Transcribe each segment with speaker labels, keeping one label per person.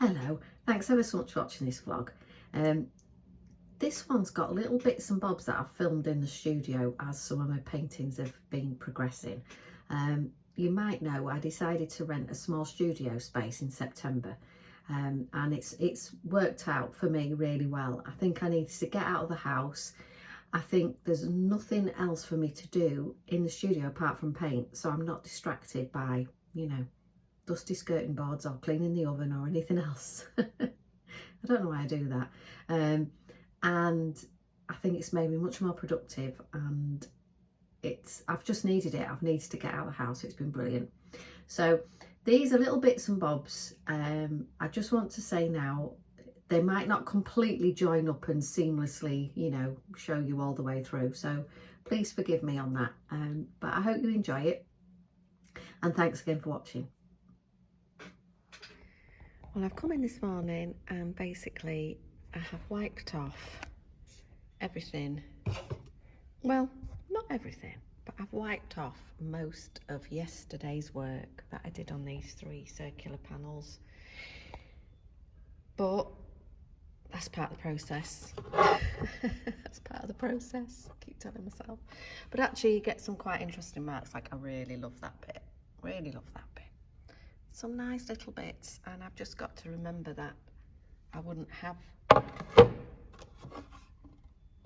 Speaker 1: Hello, thanks ever so much for watching this vlog. This one's got little bits and bobs that I've filmed in the studio as some of my paintings have been progressing. You might know I decided to rent a small studio space in September, and it's worked out for me really well. I think I need to get out of the house. I think there's nothing else for me to do in the studio apart from paint, so I'm not distracted by, dusty skirting boards or cleaning the oven or anything else. I don't know why I do that. And I think it's made me much more productive, and I've just needed it. I've needed to get out of the house. It's been brilliant. So these are little bits and bobs. I just want to say now, they might not completely join up and seamlessly, show you all the way through. So please forgive me on that. But I hope you enjoy it. And thanks again for watching. Well, I've come in this morning and basically I have wiped off everything. Well, not everything, but I've wiped off most of yesterday's work that I did on these 3 circular panels. But that's part of the process. That's part of the process, I keep telling myself. But actually you get some quite interesting marks. Like, I really love that bit. Really love that bit. Some nice little bits, and I've just got to remember that I wouldn't have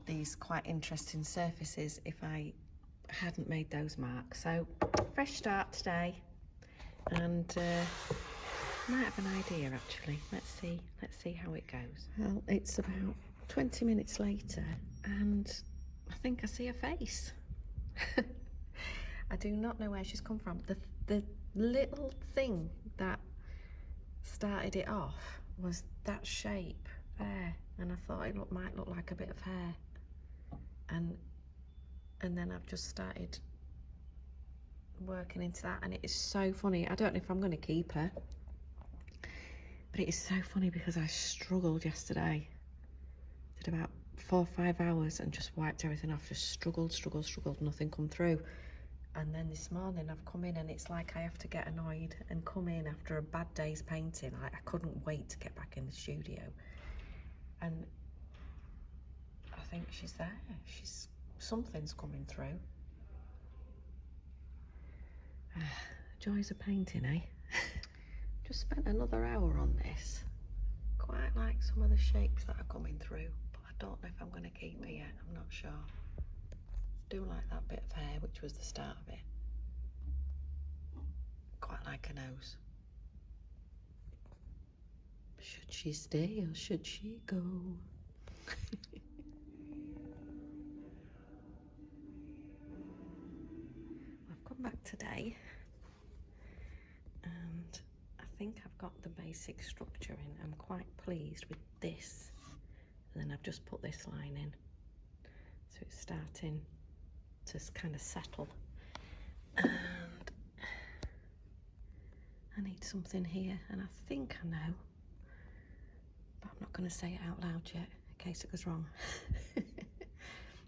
Speaker 1: these quite interesting surfaces if I hadn't made those marks. So fresh start today, and might have an idea actually. Let's see how it goes. Well, it's about 20 minutes later and I think I see a face. I do not know where she's come from. The little thing that started it off was that shape there, and I thought it might look like a bit of hair, and then I've just started working into that, and it is so funny. I don't know if I'm going to keep her, but it is so funny because I struggled yesterday. Did about 4 or 5 hours and just wiped everything off. Just struggled, nothing come through. And then this morning I've come in and it's like I have to get annoyed and come in after a bad day's painting. I couldn't wait to get back in the studio. And I think she's there. Something's coming through. Joys of painting, eh? Just spent another hour on this. Quite like some of the shapes that are coming through, but I don't know if I'm going to keep it yet. I'm not sure. Do like that bit of hair, which was the start of it. Quite like a nose. Should she stay or should she go? I've come back today and I think I've got the basic structure in. I'm quite pleased with this. And then I've just put this line in. So it's starting to kind of settle, and I need something here, and I think I know, but I'm not going to say it out loud yet in case it goes wrong.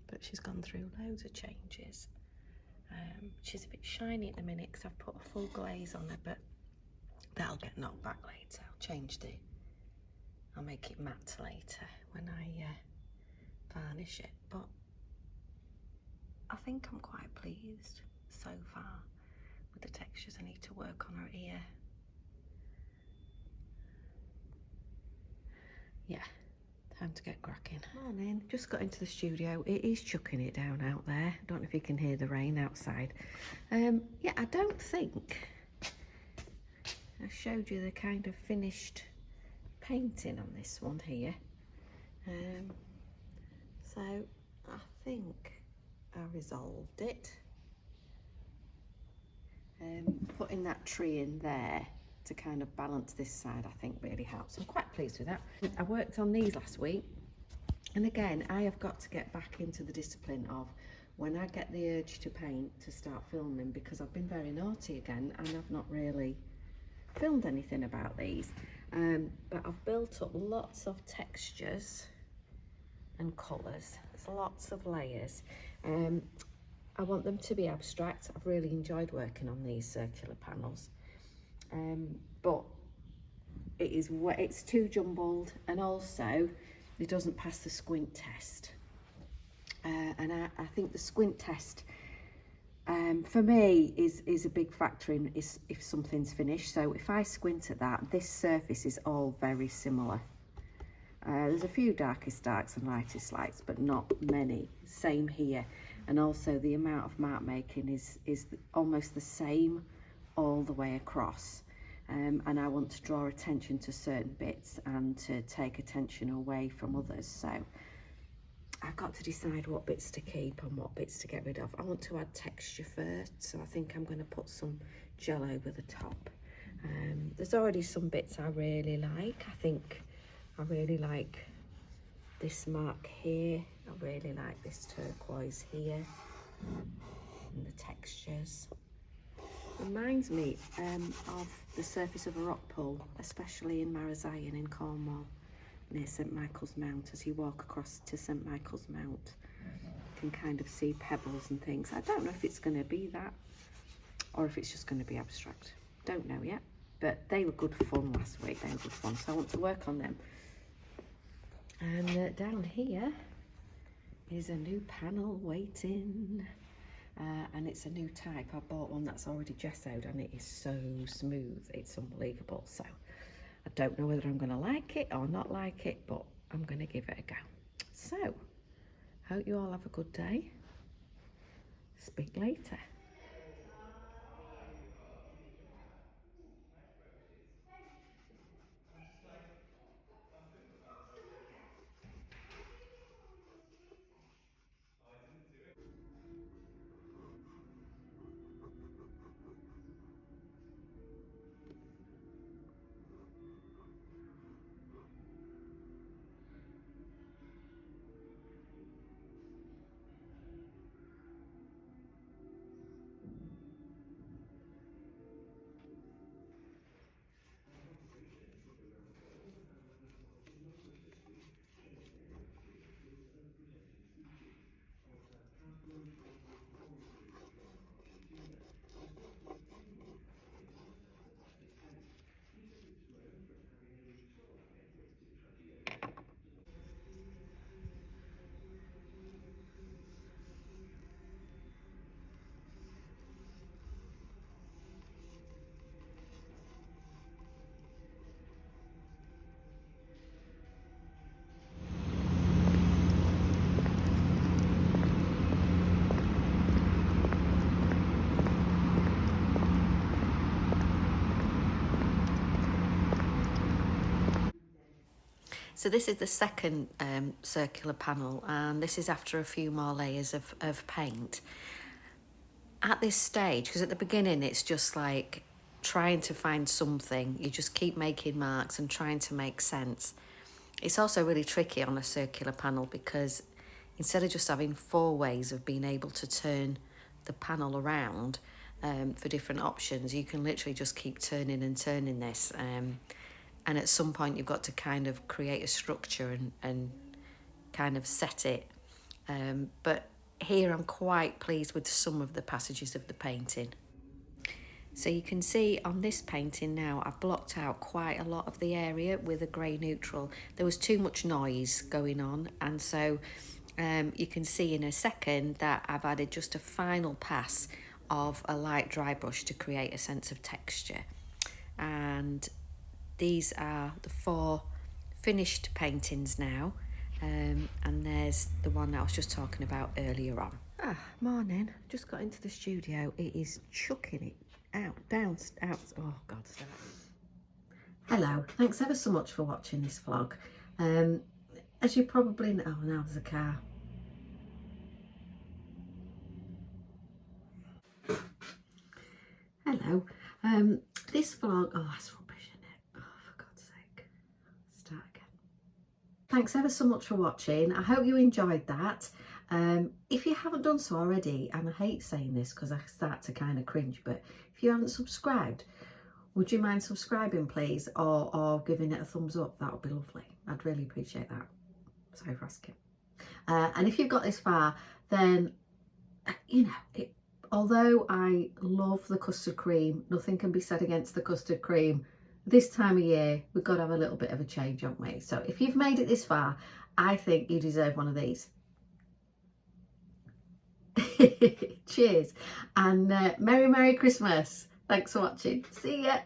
Speaker 1: But she's gone through loads of changes. She's a bit shiny at the minute because I've put a full glaze on her, but that'll get knocked back later. I'll make it matte later when I varnish it, but I think I'm quite pleased so far with the textures. I need to work on her ear. Yeah, time to get cracking. Morning, just got into the studio. It is chucking it down out there. I don't know if you can hear the rain outside. Yeah, I don't think I showed you the kind of finished painting on this one here. So I think I resolved it. Putting that tree in there to kind of balance this side, I think really helps. I'm quite pleased with that. I worked on these last week, and again I have got to get back into the discipline of when I get the urge to paint to start filming, because I've been very naughty again and I've not really filmed anything about these. But I've built up lots of textures and colours. There's lots of layers. I want them to be abstract. I've really enjoyed working on these circular panels, but it's too jumbled, and also it doesn't pass the squint test. And I think the squint test for me is a big factor in if something's finished. So if I squint at that, this surface is all very similar. There's a few darkest darks and lightest lights, but not many. Same here. And also the amount of mark making is almost the same all the way across. And I want to draw attention to certain bits and to take attention away from others. So I've got to decide what bits to keep and what bits to get rid of. I want to add texture first, so I think I'm going to put some gel over the top. There's already some bits I really like. I think I really like this mark here. I really like this turquoise here, and the textures. Reminds me of the surface of a rock pool, especially in Marazion in Cornwall, near St Michael's Mount. As you walk across to St Michael's Mount, you can kind of see pebbles and things. I don't know if it's going to be that or if it's just going to be abstract. Don't know yet, but they were good fun last week. They were good fun, so I want to work on them. And down here is a new panel waiting. And it's a new type. I bought one that's already gessoed and it is so smooth, it's unbelievable. So I don't know whether I'm going to like it or not like it, but I'm going to give it a go. So hope you all have a good day. Speak later. So this is the second circular panel, and this is after a few more layers of paint. At this stage, because at the beginning it's just like trying to find something, you just keep making marks and trying to make sense. It's also really tricky on a circular panel because instead of just having 4 ways of being able to turn the panel around for different options, you can literally just keep turning and turning this. And at some point you've got to kind of create a structure and kind of set it. But here I'm quite pleased with some of the passages of the painting. So you can see on this painting now, I've blocked out quite a lot of the area with a grey neutral. There was too much noise going on, and so you can see in a second that I've added just a final pass of a light dry brush to create a sense of texture. And these are the 4 finished paintings now, and there's the one that I was just talking about earlier on. Morning, just got into the studio. It is chucking it out, oh God, stop. Hello, thanks ever so much for watching this vlog. As you probably know, oh, now there's a car. Hello, this vlog, oh that's rubbish, isn't it? Oh, for God's sake, start again. Thanks ever so much for watching. I hope you enjoyed that. If you haven't done so already, and I hate saying this because I start to kind of cringe, but if you haven't subscribed, would you mind subscribing please, or giving it a thumbs up? That would be lovely. I'd really appreciate that. Sorry for asking. And if you've got this far, then you know, although I love the custard cream, nothing can be said against the custard cream. this time of year, we've got to have a little bit of a change, haven't we? So if you've made it this far, I think you deserve one of these. Cheers, and Merry Christmas. Thanks for watching. See ya.